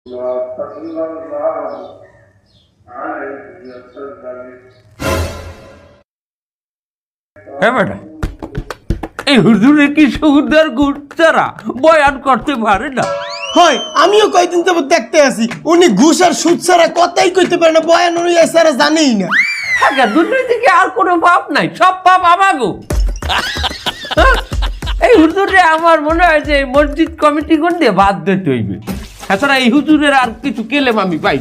صلى الله عليه وسلم বেটা এই হুজুরে কি সুদার গুড়তারা বয়ান করতে পারে না? হয় আমিও কয়দিন তো দেখতে আছি উনি ঘুষ আর সুদ ছাড়া কথাই কইতে পারে না, বয়ান উনি ছাড়া জানেই না। হ্যাঁ, দুর্নীতিকে আর কোনো পাপ নাই, সব পাপ আমাগো। এই হুজুরে আমার মনে হয় যে মসজিদ কমিটি কোন দিয়ে বাদ দিতে হইবে। এছাড়া এই হুজুরের আর কিছু কেলেম আমি পাই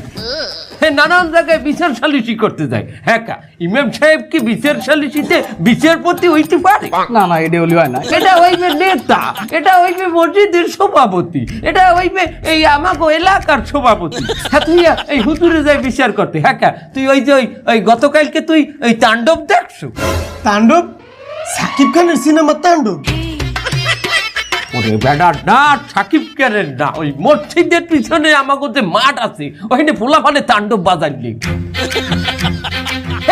নানান জায়গায় বিচার সালিসি করতে যায়। হ্যাঁ, ইমাম সাহেব কি বিচার সালিসিতে বিচারপতি হইতে পারে? না না, এটা হলি হয় না। এটা হইবে নেতা, এটা হইবে মসজিদের সভাপতি, এটা হইবে এই আমাগো এলাকার সভাপতি। হ্যাঁ, তুই এই হুজুরে যাই বিচার করতে। হ্যাঁ, তুই ওই যে ওই গতকালকে তুই ওই তাণ্ডব দেখছো? তাণ্ডব? সাকিব খানের সিনেমা তাণ্ডব? ওরে বেটা না, সাকিব খানের না, ওই মসজিদের পিছনে আমাগো যে মাঠ আছে ওখানে পোলাপানে তাণ্ডব বাজাইলি।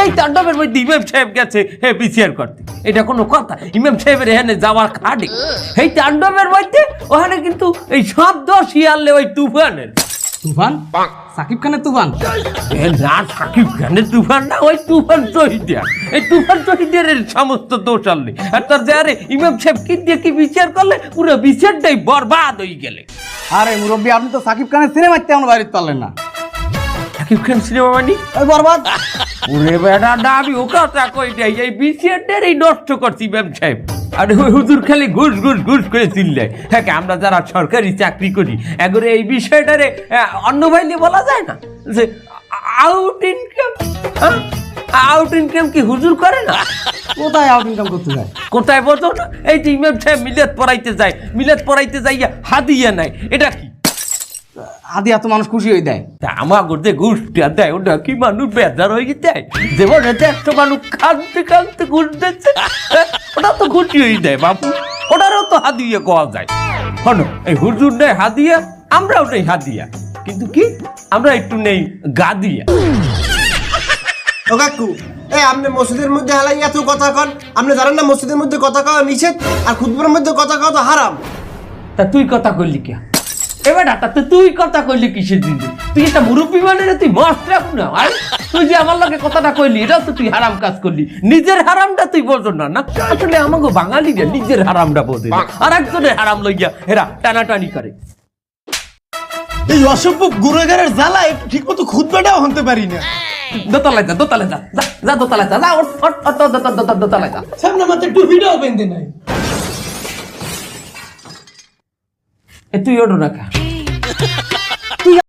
এই তাণ্ডবের মধ্যে ইমাম সাহেব গেছে বিচার করতে, এটা কোনো কথা? ইমাম সাহেবের এখানে যাওয়ার খাটে। এই তাণ্ডবের মধ্যে ওখানে কিন্তু এই শব্দ শিয়ালে ওই তুফানের। তুফান? সাকিব খানের তুফান? না, সাকিব খানের তুফান না, ওই তুফান শহীদের। এই তুফান শহীদের সমস্ত দোষ আনলে আর তার যে আরে ইমাম সাহেব কি দিয়ে কি বিচার করলে পুরো বিচারটাই বরবাদ হয়ে গেলে। আরে মুরব্বী, আপনি তো সাকিব খানের সিনেমা তেমন বাইরে পারলেন না। সাকিব খান সিনেমা মানে ওই বরবাদ। ওরে বেটা না, আমি ও কথা কই নাই, এই বিচারটাই নষ্ট করছি ইমাম সাহেব। আর ওই হুজুর খালি ঘুষ ঘুষ ঘুষ করে চিল্লায়। হ্যাঁ, আমরা যারা সরকারি চাকরি করি এগরে এই বিষয়টারে অন্য ভাইলে বলা যায় না যে আউট ইনকাম। আউট ইনকাম কি হুজুর করে না? কোথায় আউট ইনকাম করতে যায়? কোথায় বলতো না, এই যে ইমাম সাহেব মিলাদ পড়াইতে যায়, মিলাদ পড়াইতে যাইয়া হাদিয়া নাই, এটা কি? আদি এত মানুষ খুশি হয়ে দেয়। তা আমার যে ঘুষটা দেয় ওটা কি মানুষ বেজার হয়ে দেয়? যেমন এতে একটা মানুষ কাঁদতে কাঁদতে ঘুষ দিচ্ছে, ওটা তো খুশি হয়ে দেয় বাবু, ওটারও তো হাদিয়া কোয়া যায়। শোনো, এই হুজুর নেই হাদিয়া, আমরাও নেই হাদিয়া, কিন্তু কি আমরা একটু নেই গাদিয়া। ও কাকু, আপনি মসজিদের মধ্যে হালাই এত কথা কন, আপনি জানেন না মসজিদের মধ্যে কথা কওয়া নিষেধ আর খুতবার মধ্যে কথা কওয়া তো হারাম। তা তুই কথা কইলি কে? এবার ডাক্তার তুই কথা কইলি কিসের দিন? তুই একটা মুরব্বী মানে তুই মস্ত রাখ না। আর তুই যে আমার লগে কথাটা কইলি এটাও তো তুই হারাম কাজ করলি। নিজের হারামটা তুই বোঝো না। না, আসলে আমাকে বাঙালিরা নিজের হারামটা বোঝে না, আর একজনের হারাম লইয়া এরা টানাটানি করে। এই অসভ্য গুড়াগারের জ্বালা একটু ঠিক মতো খুতবাটাও হতে পারি না। দোতলায় যা, দোতলায় যা, যা দোতলায় যা, দোতলায় যা। সামনে মাত্র টুপিটাও বেঁধে নাই। তুই ওঠো না খা।